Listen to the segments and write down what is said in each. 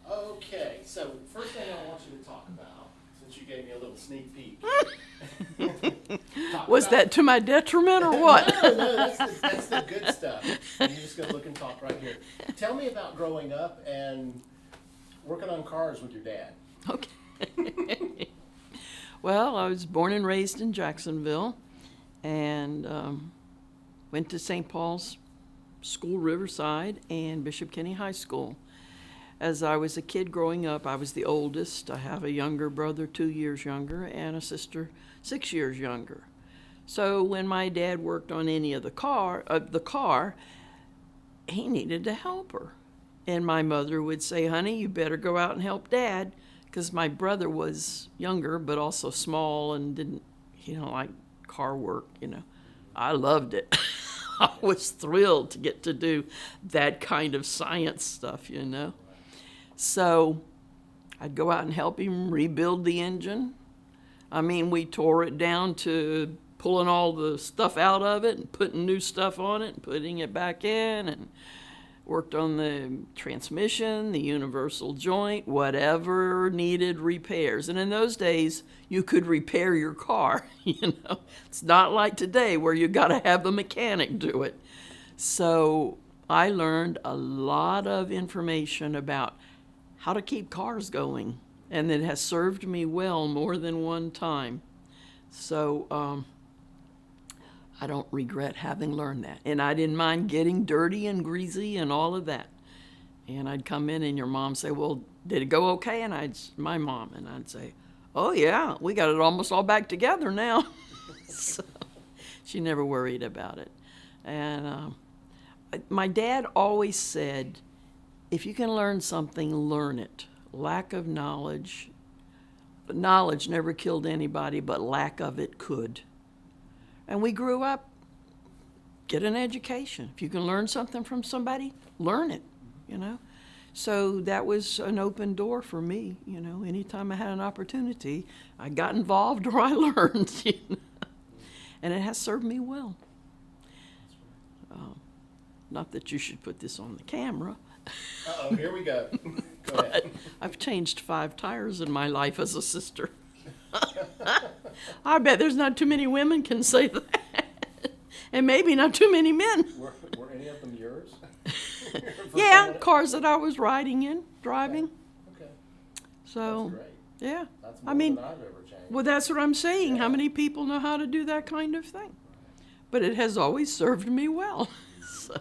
Okay, so first thing I want you to talk about, since you gave me a little sneak peek. Was that to my detriment or what? No, that's the good stuff. You're just going to look and talk right here. Tell me about growing up and working on cars with your dad. Okay. Well, I was born and raised in Jacksonville and went to St. Paul's School, Riverside, and Bishop Kenny High School. As I was a kid growing up, I was the oldest. I have a younger brother, 2 years younger, and a sister, 6 years younger. So when my dad worked on any of the car, he needed a helper. And my mother would say, honey, you better go out and help Dad, because my brother was younger but also small and didn't like car work, I loved it. I was thrilled to get to do that kind of science stuff, So I'd go out and help him rebuild the engine. I mean, we tore it down to pulling all the stuff out of it and putting new stuff on it and putting it back in, and worked on the transmission, the universal joint, whatever needed repairs. And in those days, you could repair your car, It's not like today where you got to have a mechanic do it. So I learned a lot of information about how to keep cars going, and it has served me well more than one time. So I don't regret having learned that. And I didn't mind getting dirty and greasy and all of that. And I'd come in and your mom say, well, did it go okay? And I'd say, oh yeah, we got it almost all back together now. So she never worried about it. And my dad always said, if you can learn something, learn it. Lack of knowledge, but knowledge never killed anybody, but lack of it could. And we grew up, get an education. If you can learn something from somebody, learn it, So that was an open door for me, Anytime I had an opportunity, I got involved or I learned, And it has served me well. Not that you should put this on the camera. Uh-oh, here we go. Go ahead. I've changed 5 tires in my life as a sister. I bet there's not too many women can say that. And maybe not too many men. Were any of them yours? Yeah, cars that I was driving. Okay. So, that's great. Yeah. That's more than I've ever changed. Well, that's what I'm saying. Yeah. How many people know how to do that kind of thing? But it has always served me well. So,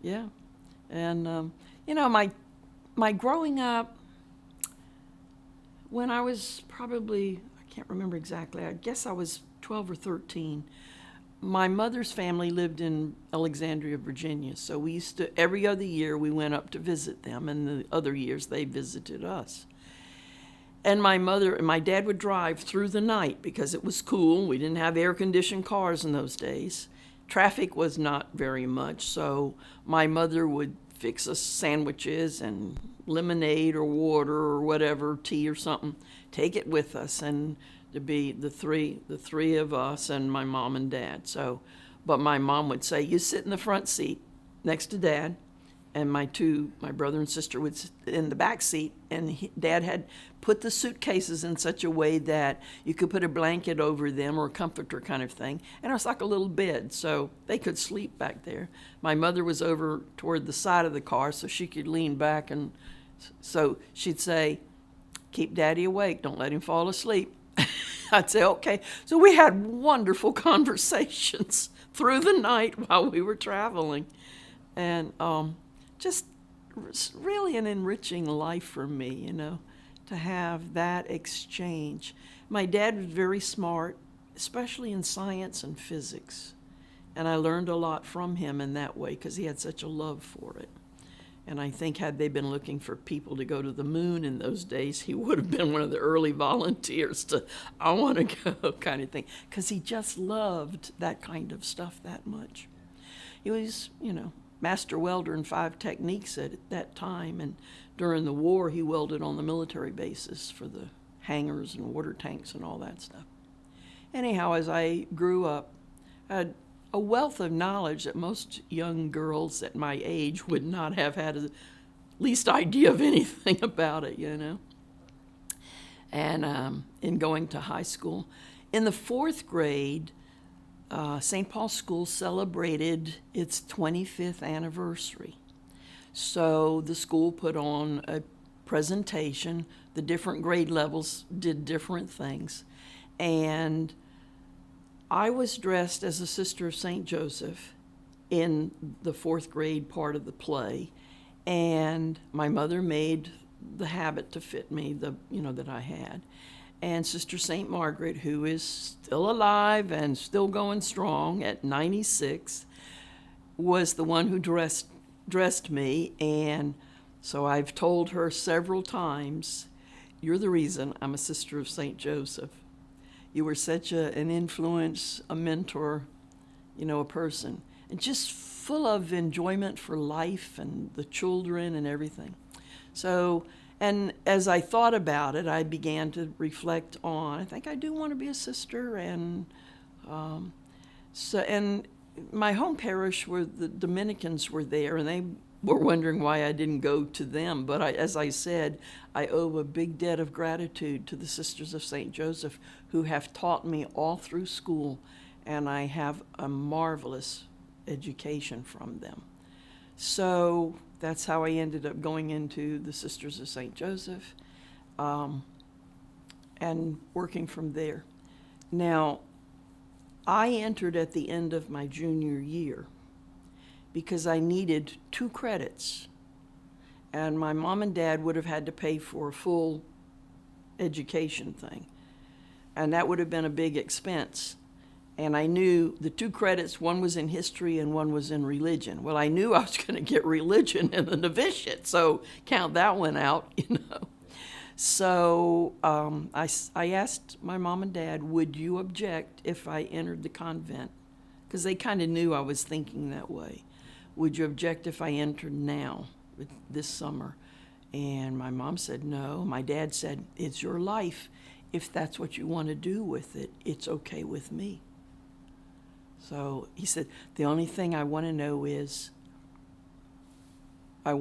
yeah. And, my growing up, when I was probably, I can't remember exactly, I guess I was 12 or 13, my mother's family lived in Alexandria, Virginia. So we used to, every other year, we went up to visit them, and the other years they visited us. And my dad would drive through the night because it was cool. We didn't have air-conditioned cars in those days. Traffic was not very much, so my mother would fix us sandwiches and lemonade or water or whatever, tea or something, take it with us, and to be the three of us and my mom and dad. So, but my mom would say, you sit in the front seat next to Dad, and my brother and sister would sit in the back seat, and Dad had put the suitcases in such a way that you could put a blanket over them or a comforter kind of thing, and it was like a little bed, so they could sleep back there. My mother was over toward the side of the car so she could lean back, and so she'd say, keep Daddy awake, don't let him fall asleep. I'd say, okay. So we had wonderful conversations through the night while we were traveling. And just really an enriching life for me, to have that exchange. My dad was very smart, especially in science and physics. And I learned a lot from him in that way because he had such a love for it. And I think had they been looking for people to go to the moon in those days, he would have been one of the early volunteers to, I want to go kind of thing. Because he just loved that kind of stuff that much. He was, master welder in 5 techniques at that time. And during the war, he welded on the military bases for the hangars and water tanks and all that stuff. Anyhow, as I grew up, had a wealth of knowledge that most young girls at my age would not have had the least idea of anything about it, you know. And in going to high school. In the fourth grade, St. Paul's School celebrated its 25th anniversary. So the school put on a presentation. The different grade levels did different things. And I was dressed as a Sister of St. Joseph in the fourth grade part of the play. And my mother made the habit to fit me, that I had. And Sister St. Margaret, who is still alive and still going strong at 96, was the one who dressed me. And so I've told her several times, you're the reason I'm a Sister of St. Joseph. You were such an influence, a mentor, a person, and just full of enjoyment for life and the children and everything. So, and as I thought about it, I began to reflect on, I think I do want to be a sister. And and my home parish, where the Dominicans were there, and they were wondering why I didn't go to them. But as I said, I owe a big debt of gratitude to the Sisters of St. Joseph, who have taught me all through school, and I have a marvelous education from them. So that's how I ended up going into the Sisters of St. Joseph and working from there. Now, I entered at the end of my junior year because I needed 2 credits, and my mom and dad would have had to pay for a full education thing, and that would have been a big expense. And I knew the 2 credits, one was in history and one was in religion. Well, I knew I was going to get religion in the novitiate, so count that one out, So I asked my mom and dad, would you object if I entered the convent? Because they kind of knew I was thinking that way. Would you object if I entered now, this summer? And my mom said no. My dad said, it's your life. If that's what you want to do with it, it's okay with me. So he said, the only thing I want to know is, I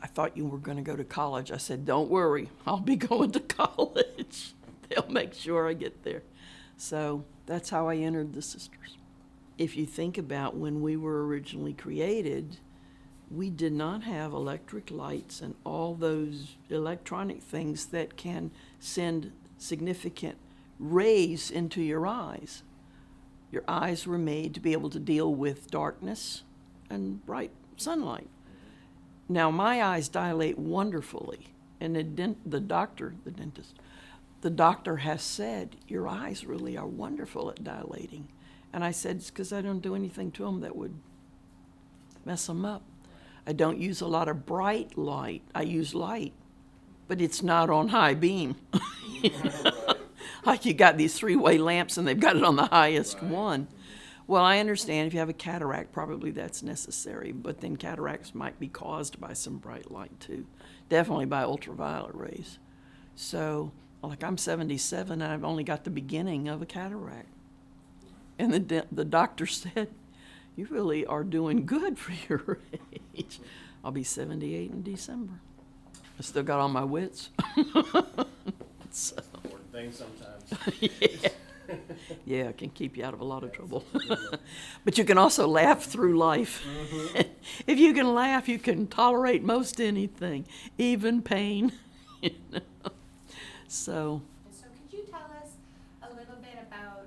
thought you were going to go to college. I said, don't worry, I'll be going to college. They'll make sure I get there. So that's how I entered the Sisters. If you think about when we were originally created, we did not have electric lights and all those electronic things that can send significant rays into your eyes. Your eyes were made to be able to deal with darkness and bright sunlight. Now, my eyes dilate wonderfully, and the doctor has said, your eyes really are wonderful at dilating. And I said, it's because I don't do anything to them that would mess them up. I don't use a lot of bright light. I use light, but it's not on high beam. Like you got these 3-way lamps and they've got it on the highest one. Well, I understand if you have a cataract, probably that's necessary, but then cataracts might be caused by some bright light too, definitely by ultraviolet rays. So, like I'm 77 and I've only got the beginning of a cataract. And the doctor said, you really are doing good for your age. I'll be 78 in December. I still got all my wits. So. Important thing sometimes. Yeah, it can keep you out of a lot of trouble. But you can also laugh through life. Mm-hmm. If you can laugh, you can tolerate most anything, even pain. So could you tell us a little bit about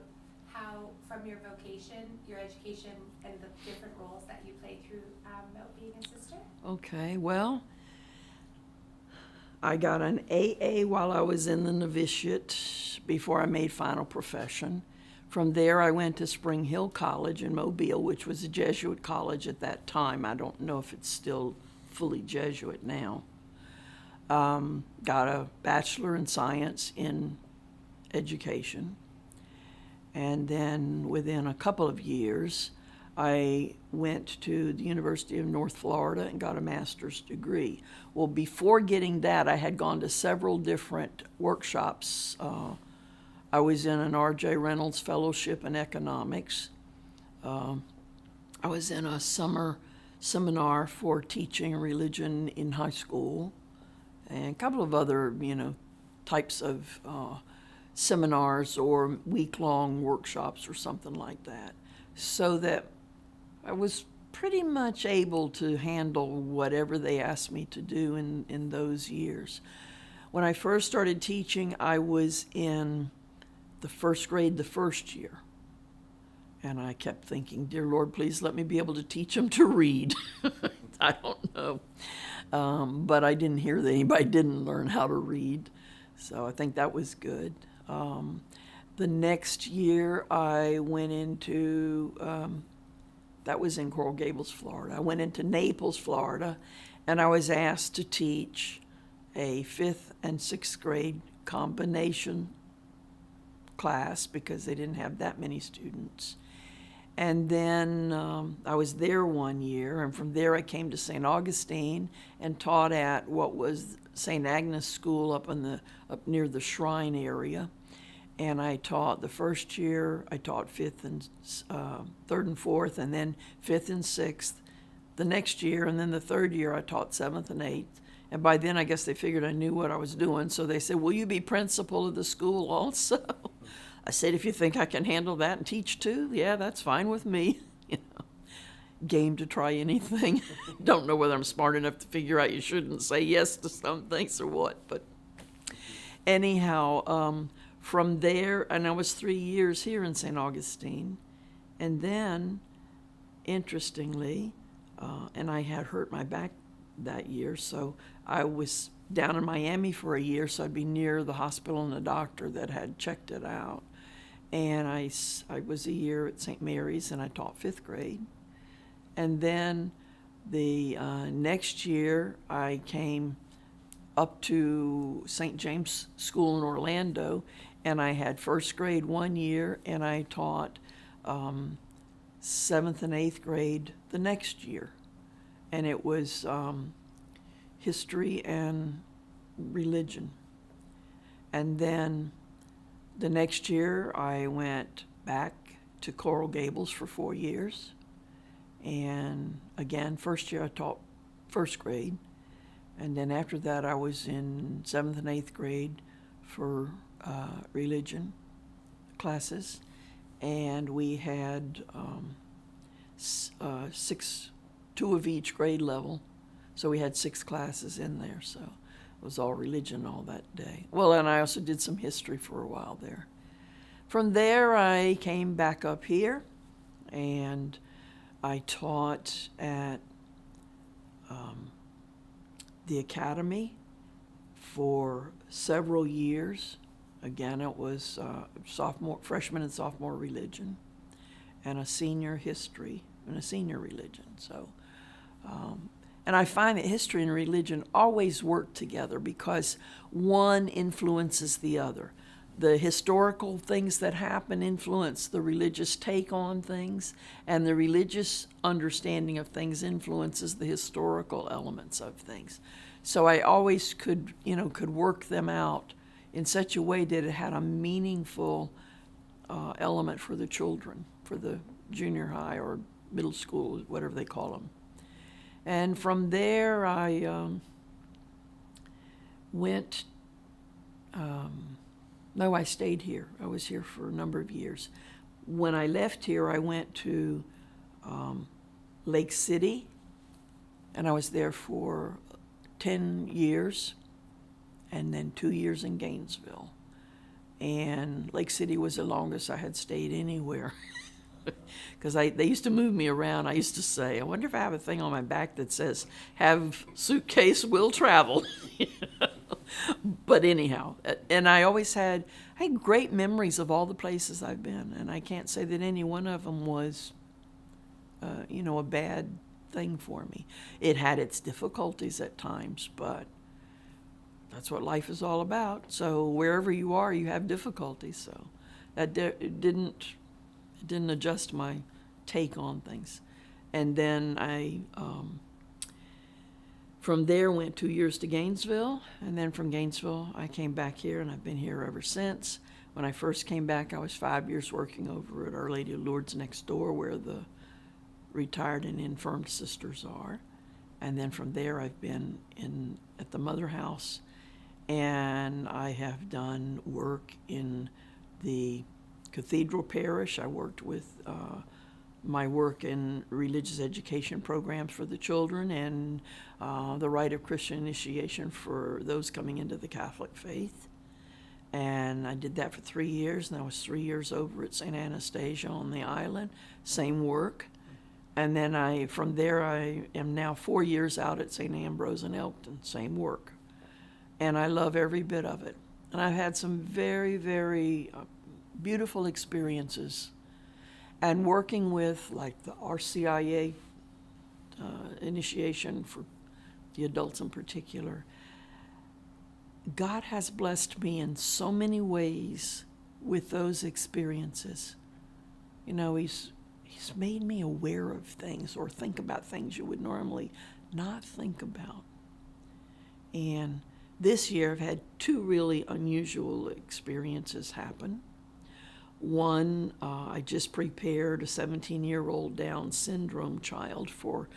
how, from your vocation, your education, and the different roles that you play throughout being a sister? Okay, well, I got an AA while I was in the novitiate before I made final profession. From there, I went to Spring Hill College in Mobile, which was a Jesuit college at that time. I don't know if it's still fully Jesuit now. Got a Bachelor in Science in Education. And then within a couple of years, I went to the University of North Florida and got a master's degree. Well, before getting that, I had gone to several different workshops I was in an R.J. Reynolds Fellowship in Economics. I was in a summer seminar for teaching religion in high school, and a couple of other, types of seminars or week-long workshops or something like that, so that I was pretty much able to handle whatever they asked me to do in those years. When I first started teaching, I was in the first grade the first year. And I kept thinking, dear Lord, please let me be able to teach them to read. I don't know. But I didn't hear that anybody didn't learn how to read. So I think that was good. The next year I went into, that was in Coral Gables, Florida. I went into Naples, Florida, and I was asked to teach a 5th and 6th grade combination class because they didn't have that many students. And then I was there 1 year, and from there I came to St. Augustine and taught at what was St. Agnes School up near the Shrine area. And I taught the first year, I taught 5th and 3rd and 4th, and then 5th and 6th the next year, and then the 3rd year I taught 7th and 8th. And by then I guess they figured I knew what I was doing, so they said, will you be principal of the school also? I said, if you think I can handle that and teach too, yeah, that's fine with me. Game to try anything. Don't know whether I'm smart enough to figure out you shouldn't say yes to some things or what. But anyhow, from there, and I was 3 years here in St. Augustine. And then, interestingly, and I had hurt my back that year, so I was down in Miami for a year, so I'd be near the hospital and the doctor that had checked it out. And I was a year at St. Mary's, and I taught 5th grade. And then the next year, I came up to St. James School in Orlando, and I had 1st grade 1 year, and I taught 7th and 8th grade the next year. And it was history and religion. And then the next year, I went back to Coral Gables for 4 years. And again, first year I taught 1st grade. And then after that, I was in 7th and 8th grade for religion classes. And we had 2 of each grade level. So we had 6 classes in there. So it was all religion all that day. Well, and I also did some history for a while there. From there, I came back up here, and I taught at the academy for several years. Again, it was freshman and sophomore religion, and a senior history and a senior religion. So. And I find that history and religion always work together because one influences the other. The historical things that happen influence the religious take on things, and the religious understanding of things influences the historical elements of things. So I always could work them out in such a way that it had a meaningful element for the children, for the junior high or middle school, whatever they call them. And from there, I I stayed here. I was here for a number of years. When I left here, I went to Lake City, and I was there for 10 years, and then 2 years in Gainesville. And Lake City was the longest I had stayed anywhere. Because they used to move me around. I used to say, I wonder if I have a thing on my back that says, have suitcase, will travel. But anyhow, and I had great memories of all the places I've been. And I can't say that any one of them was, a bad thing for me. It had its difficulties at times, but that's what life is all about. So wherever you are, you have difficulties. So that didn't adjust my take on things. And then I, from there, went 2 years to Gainesville. And then from Gainesville, I came back here, and I've been here ever since. When I first came back, I was 5 years working over at Our Lady of Lourdes next door, where the retired and infirm sisters are. And then from there, I've been at the Mother House, and I have done work in the Cathedral Parish. I worked with my work in religious education programs for the children and the rite of Christian initiation for those coming into the Catholic faith. And I did that for 3 years, and I was 3 years over at St. Anastasia on the island, same work. And then from there, I am now 4 years out at St. Ambrose in Elkton, same work. And I love every bit of it. And I've had some very, very beautiful experiences. And working with, like, the RCIA initiation for the adults in particular, God has blessed me in so many ways with those experiences. You know, He's made me aware of things or think about things you would normally not think about. And this year I've had two really unusual experiences happen. One, I just prepared a 17-year-old Down syndrome child for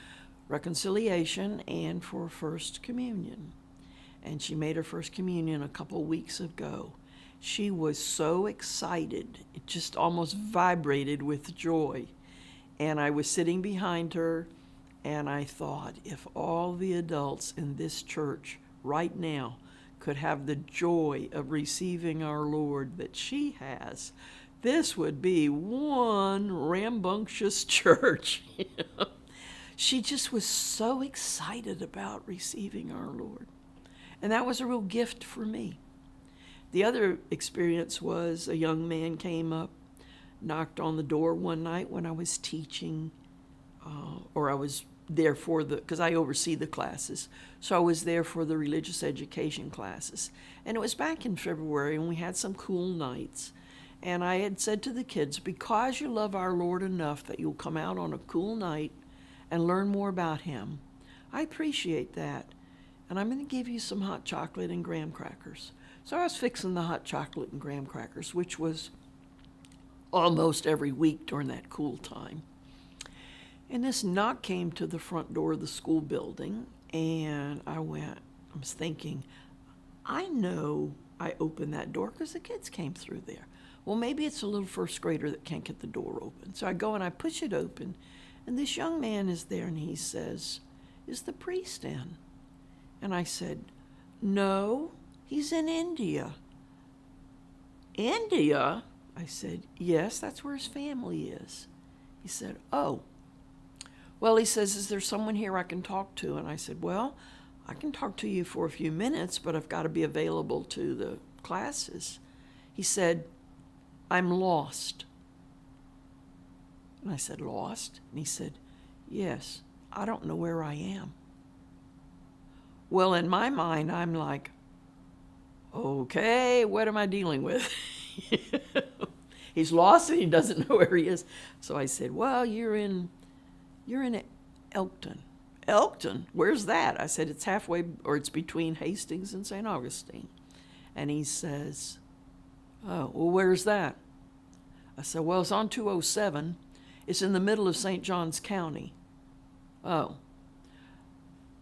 reconciliation and for First Communion. And she made her First Communion a couple weeks ago. She was so excited, it just almost vibrated with joy. And I was sitting behind her, and I thought, if all the adults in this church right now could have the joy of receiving our Lord that she has, this would be one rambunctious church. She just was so excited about receiving our Lord. And that was a real gift for me. The other experience was a young man came up, knocked on the door one night when I was teaching, or I was there because I oversee the classes. So I was there for the religious education classes. And it was back in February, and we had some cool nights. And I had said to the kids, because you love our Lord enough that you'll come out on a cool night and learn more about Him, I appreciate that. And I'm going to give you some hot chocolate and graham crackers. So I was fixing the hot chocolate and graham crackers, which was almost every week during that cool time. And this knock came to the front door of the school building, and I was thinking, I know I opened that door because the kids came through there. Well, maybe it's a little first grader that can't get the door open. So I go and I push it open, and this young man is there, and he says, "Is the priest in?" And I said, "No, he's in India." "India?" I said, "Yes, that's where his family is." He said, "Oh." Well, he says, "Is there someone here I can talk to?" And I said, "Well, I can talk to you for a few minutes, but I've got to be available to the classes." He said, "I'm lost." And I said, "Lost?" And he said, "Yes, I don't know where I am." Well, in my mind, I'm like, okay, what am I dealing with? He's lost and he doesn't know where he is. So I said, "Well, you're in Elkton." "Elkton? Where's that?" I said, "It's halfway, or it's between Hastings and St. Augustine." And he says, "Oh, well, where's that?" I said, "Well, it's on 207. It's in the middle of St. Johns County." "Oh.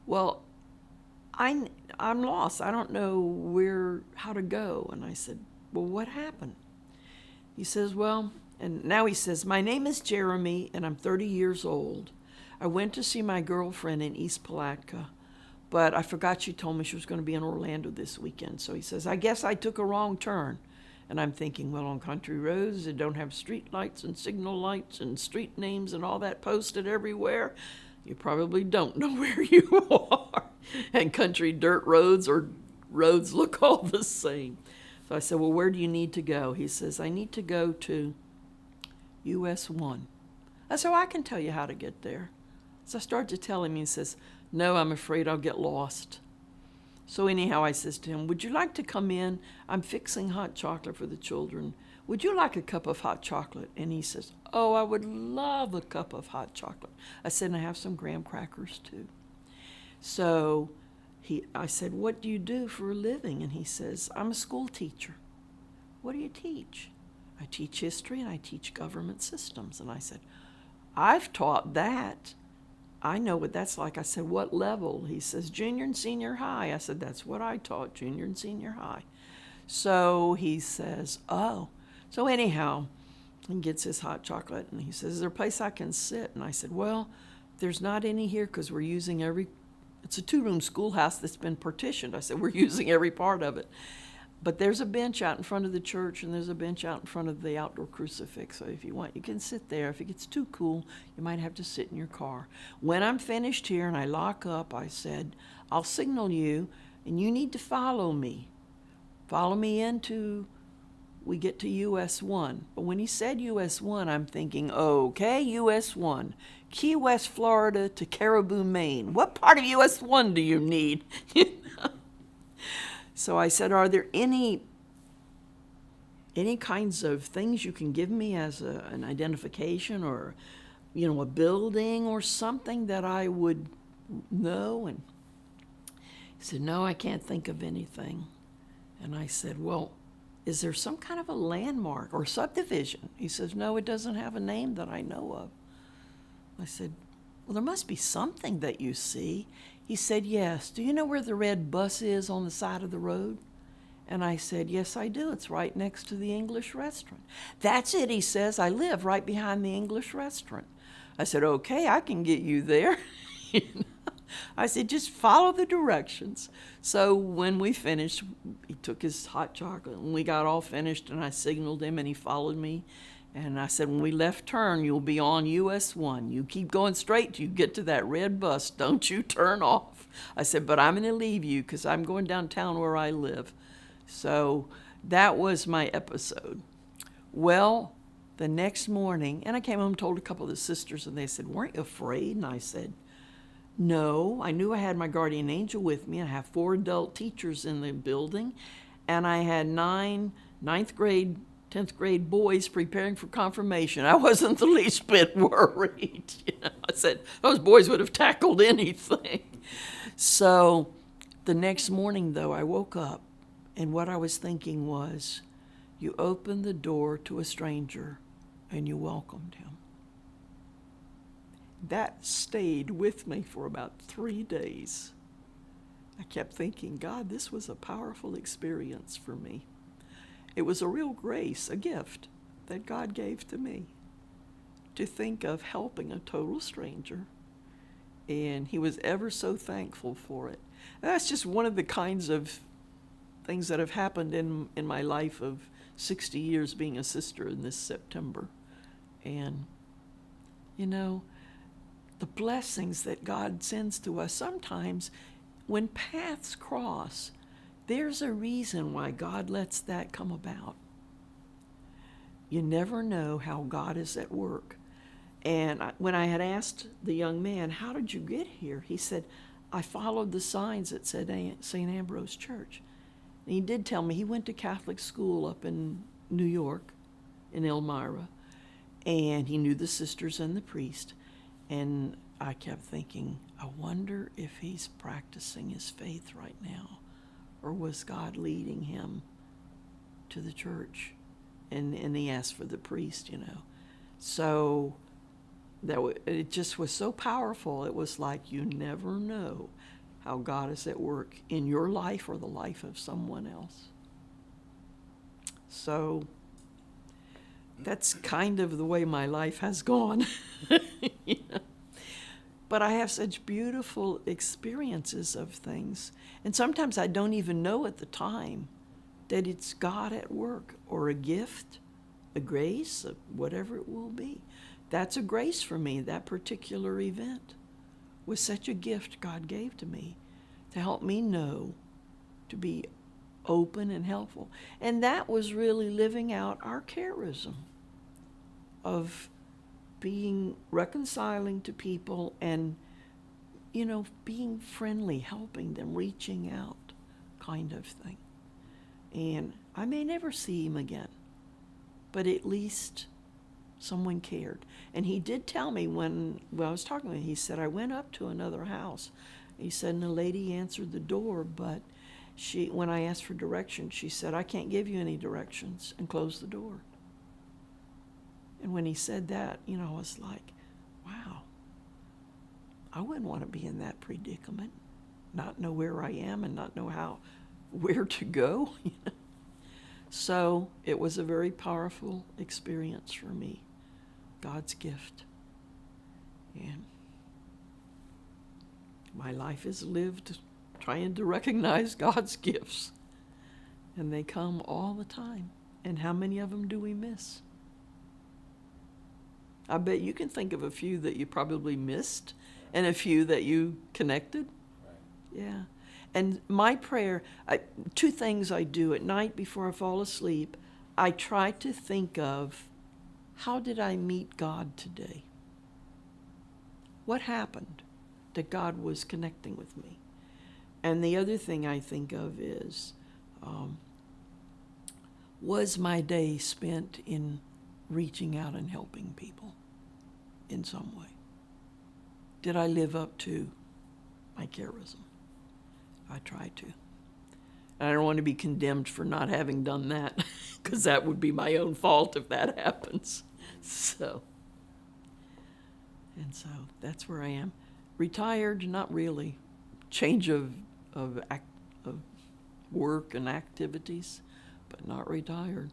Well, I'm lost. I don't know how to go." And I said, "Well, what happened?" He says, "Well," and now he says, "My name is Jeremy, and I'm 30 years old. I went to see my girlfriend in East Palatka, but I forgot she told me she was going to be in Orlando this weekend." So he says, "I guess I took a wrong turn." And I'm thinking, well, on country roads that don't have street lights and signal lights and street names and all that posted everywhere, you probably don't know where you are. And country dirt roads or roads look all the same. So I said, "Well, where do you need to go?" He says, "I need to go to US 1. I said, "I can tell you how to get there." So I started to tell him. He says, "No, I'm afraid I'll get lost." So anyhow, I says to him, "Would you like to come in? I'm fixing hot chocolate for the children. Would you like a cup of hot chocolate?" And he says, "Oh, I would love a cup of hot chocolate." I said, "And I have some graham crackers too." So I said, "What do you do for a living?" And he says, "I'm a school teacher." what do you teach? I teach history and I teach government systems. And I said, I've taught that. I know what that's like. I said, what level? He says, junior and senior high. I said, that's what I taught, junior and senior high. So he says, oh. So anyhow, he gets his hot chocolate and he says, is there a place I can sit? And I said, well, there's not any here because we're using it's a 2-room schoolhouse that's been partitioned. I said, we're using every part of it. But there's a bench out in front of the church and there's a bench out in front of the outdoor crucifix. So if you want, you can sit there. If it gets too cool, you might have to sit in your car. When I'm finished here and I lock up, I said, I'll signal you and you need to follow me. Follow me into, we get to US 1. But when he said US 1, I'm thinking, okay, US 1. Key West, Florida to Caribou, Maine. What part of US 1 do you need? So I said, are there any kinds of things you can give me as an identification or, a building or something that I would know? And he said, no, I can't think of anything. And I said, well, is there some kind of a landmark or subdivision? He says, no, it doesn't have a name that I know of. I said, well, there must be something that you see. He said, yes. Do you know where the red bus is on the side of the road? And I said, yes, I do. It's right next to the English restaurant. That's it, he says. I live right behind the English restaurant. I said, okay, I can get you there. I said, just follow the directions. So when we finished, he took his hot chocolate and we got all finished and I signaled him and he followed me. And I said, when we left turn, you'll be on US 1. You keep going straight till you get to that red bus. Don't you turn off. I said, but I'm going to leave you because I'm going downtown where I live. So that was my episode. Well, the next morning, and I came home and told a couple of the sisters, and they said, weren't you afraid? And I said, no. I knew I had my guardian angel with me. I have 4 adult teachers in the building, and I had 9 ninth grade 10th grade boys preparing for confirmation. I wasn't the least bit worried. I said, those boys would have tackled anything. So the next morning, though, I woke up, and what I was thinking was, you opened the door to a stranger, and you welcomed him. That stayed with me for about 3 days. I kept thinking, God, this was a powerful experience for me. It was a real grace, a gift that God gave to me to think of helping a total stranger. And he was ever so thankful for it. And that's just one of the kinds of things that have happened in my life of 60 years being a sister in this September. And, the blessings that God sends to us, sometimes when paths cross, there's a reason why God lets that come about. You never know how God is at work. And when I had asked the young man, how did you get here? He said, I followed the signs that said St. Ambrose Church. And he did tell me he went to Catholic school up in New York, in Elmira, and he knew the sisters and the priest. And I kept thinking, I wonder if he's practicing his faith right now. Or was God leading him to the church? And he asked for the priest, So it just was so powerful. It was like you never know how God is at work in your life or the life of someone else. So that's kind of the way my life has gone. But I have such beautiful experiences of things. And sometimes I don't even know at the time that it's God at work or a gift, a grace, whatever it will be. That's a grace for me. That particular event was such a gift God gave to me to help me know to be open and helpful. And that was really living out our charism of being reconciling to people and, being friendly, helping them, reaching out kind of thing. And I may never see him again, but at least someone cared. And he did tell me when I was talking to him, he said, I went up to another house. He said, and the lady answered the door, but when I asked for directions, she said, I can't give you any directions, and closed the door. And when he said that, I was like, wow, I wouldn't want to be in that predicament, not know where I am and not know where to go. So it was a very powerful experience for me, God's gift. And my life is lived trying to recognize God's gifts. And they come all the time. And how many of them do we miss? I bet you can think of a few that you probably missed and a few that you connected. Right. Yeah. And my prayer, two things I do at night before I fall asleep. I try to think of, how did I meet God today? What happened that God was connecting with me? And the other thing I think of is, was my day spent in reaching out and helping people in some way? Did I live up to my charism? I try to. And I don't want to be condemned for not having done that, because that would be my own fault if that happens. So that's where I am. Retired, not really. Change of work and activities, but not retired.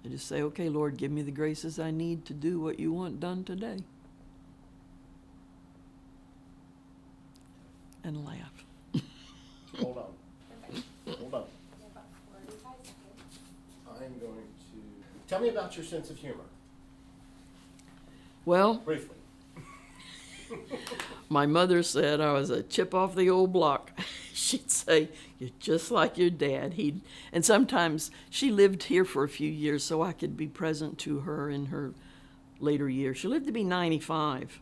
I just say, okay, Lord, give me the graces I need to do what you want done today. And laugh. Hold on. Hold on. You have about 45 seconds. I'm going to, tell me about your sense of humor, Well, briefly. my mother said I was a chip off the old block. She'd say, you're just like your dad. And sometimes she lived here for a few years so I could be present to her in her later years. She lived to be 95.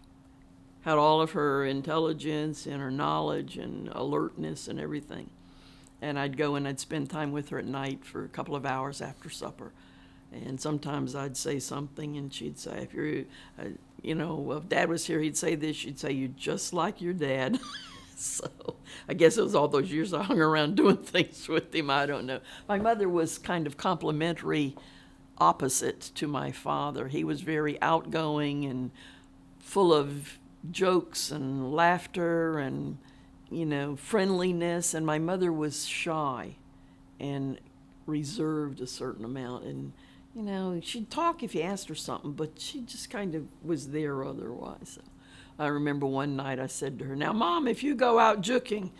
Had all of her intelligence and her knowledge and alertness and everything. And I'd go and I'd spend time with her at night for a couple of hours after supper. And sometimes I'd say something and she'd say, if you're, if Dad was here, he'd say this. She'd say, you're just like your dad. So I guess it was all those years I hung around doing things with him. I don't know. My mother was kind of complementary opposite to my father. He was very outgoing and full of jokes and laughter and, friendliness. And my mother was shy and reserved a certain amount. And, she'd talk if you asked her something, but she just kind of was there otherwise. So I remember one night I said to her, now, Mom, if you go out juking,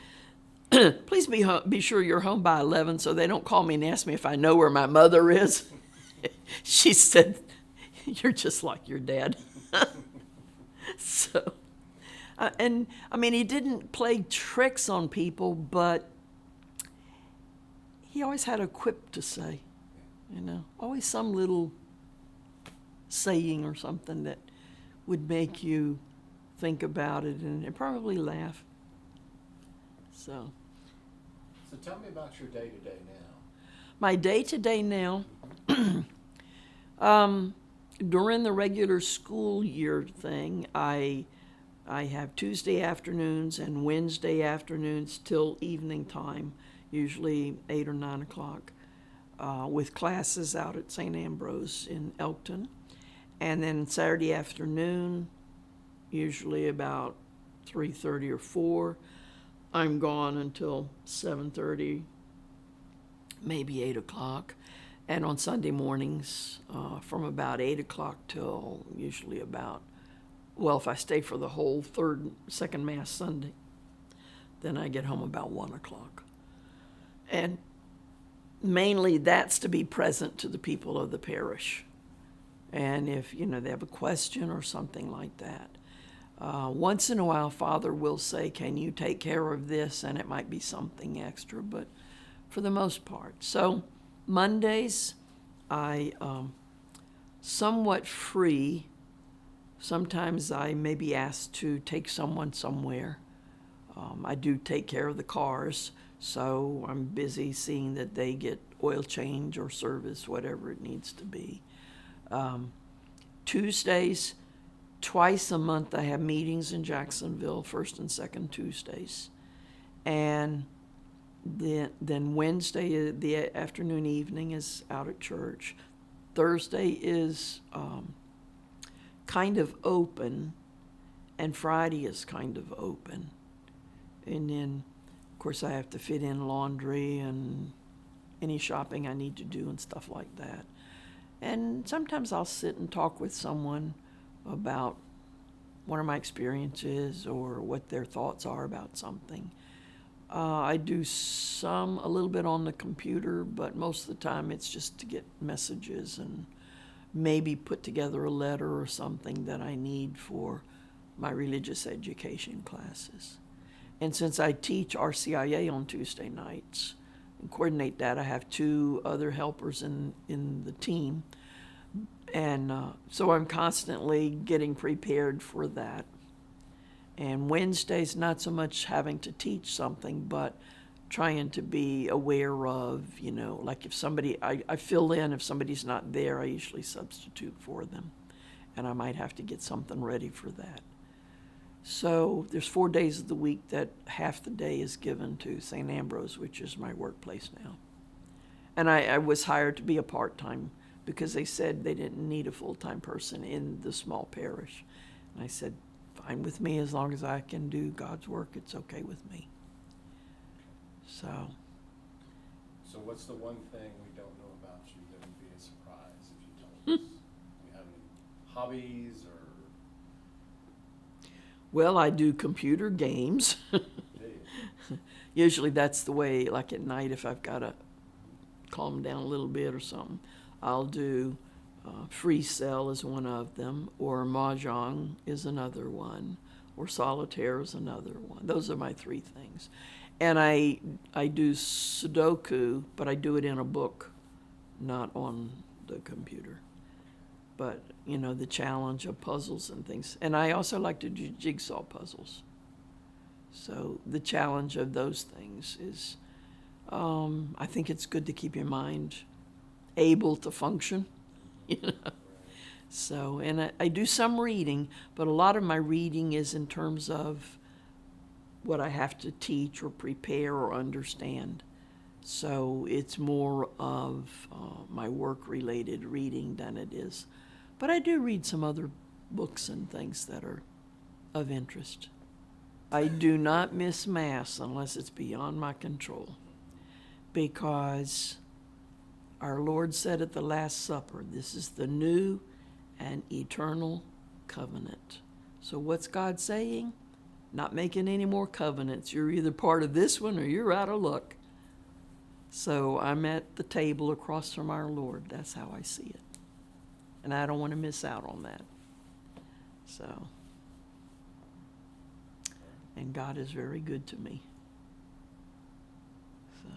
please be sure you're home by 11 so they don't call me and ask me if I know where my mother is. She said, you're just like your dad. So, and I mean, he didn't play tricks on people, but he always had a quip to say, always some little saying or something that would make you think about it and probably laugh. So tell me about your day-to-day now. My day-to-day now, during the regular school year thing, I have Tuesday afternoons and Wednesday afternoons till evening time, usually 8 or 9 o'clock, with classes out at St. Ambrose in Elkton. And then Saturday afternoon, usually about 3:30 or 4, I'm gone until 7:30, maybe 8 o'clock. And on Sunday mornings, from about 8 o'clock till usually about, if I stay for the whole second Mass Sunday, then I get home about 1 o'clock. And mainly that's to be present to the people of the parish. And if, they have a question or something like that. Once in a while, Father will say, can you take care of this? And it might be something extra, but for the most part. So Mondays, I somewhat free. Sometimes I may be asked to take someone somewhere. I do take care of the cars, so I'm busy seeing that they get oil change or service, whatever it needs to be. Tuesdays, twice a month, I have meetings in Jacksonville, first and second Tuesdays. And Then Wednesday, the afternoon, evening is out at church. Thursday is kind of open, and Friday is kind of open. And then, of course, I have to fit in laundry and any shopping I need to do and stuff like that. And sometimes I'll sit and talk with someone about what are my experiences or what their thoughts are about something. I do a little bit on the computer, but most of the time it's just to get messages and maybe put together a letter or something that I need for my religious education classes. And since I teach RCIA on Tuesday nights and coordinate that, I have 2 other helpers in the team. And so I'm constantly getting prepared for that. And Wednesday's not so much having to teach something, but trying to be aware of, like if somebody, I fill in, if somebody's not there, I usually substitute for them. And I might have to get something ready for that. So there's 4 days of the week that half the day is given to St. Ambrose, which is my workplace now. And I was hired to be a part-time because they said they didn't need a full-time person in the small parish. And I said, fine with me, as long as I can do God's work, it's okay with me. So what's the one thing we don't know about you that would be a surprise if you told us? Do you have any hobbies or? Well, I do computer games. Do you? Usually that's the way, like at night, if I've got to calm down a little bit or something, I'll do Free Cell is one of them, or Mahjong is another one, or Solitaire is another one. Those are my 3 things. And I do Sudoku, but I do it in a book, not on the computer. But, the challenge of puzzles and things. And I also like to do jigsaw puzzles. So the challenge of those things is, I think it's good to keep your mind able to function, So, and I do some reading, but a lot of my reading is in terms of what I have to teach or prepare or understand. So it's more of my work-related reading than it is. But I do read some other books and things that are of interest. I do not miss Mass unless it's beyond my control, because our Lord said at the Last Supper, this is the new and eternal covenant. So what's God saying? Not making any more covenants. You're either part of this one or you're out of luck. So I'm at the table across from our Lord. That's how I see it. And I don't want to miss out on that. So, and God is very good to me. So,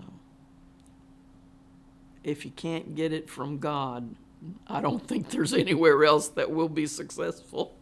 if you can't get it from God, I don't think there's anywhere else that will be successful.